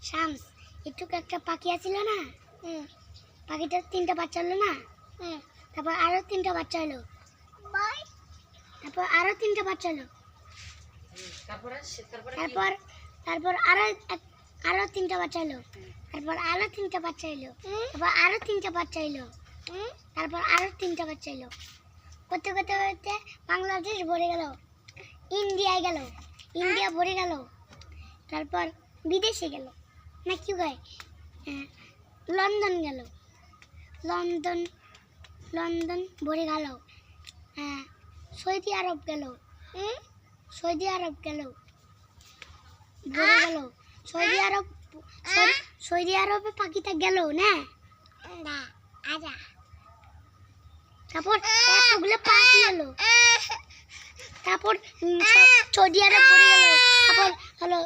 শামস, একটু একটা পাখি আছিল না? পাখিটার 3টা বাচ্চা হলো না? তারপর আরো 3টা বাচ্চা হলো। তারপর আরো 3টা বাচ্চা হলো। তারপর তারপর আরো 3টা বাচ্চা হলো। তারপর আরো 3টা বাচ্চা হলো। তারপর আরো 3টা বাচ্চা হলো। তারপর আরো 3টা বাচ্চা হলো। করতে করতে করতে বাংলাদেশ ভরে গেল, ইন্ডিয়ায় গেল, ইন্ডিয়া ভরে গেল, তারপর বিদেশে গেল না কি কয়, লন্ডন গেল, লন্ডন লন্ডন ভরে গেল, সৌদি আরব গেল, সৌদি আরব গেল, ভরে গেল, সৌদি আরব, সৌদি আরবে পাখিটা গেল না? তারপর এতগুলো পাখি হলো। তারপর সৌদি আরব ভরে গেল, তারপর হলো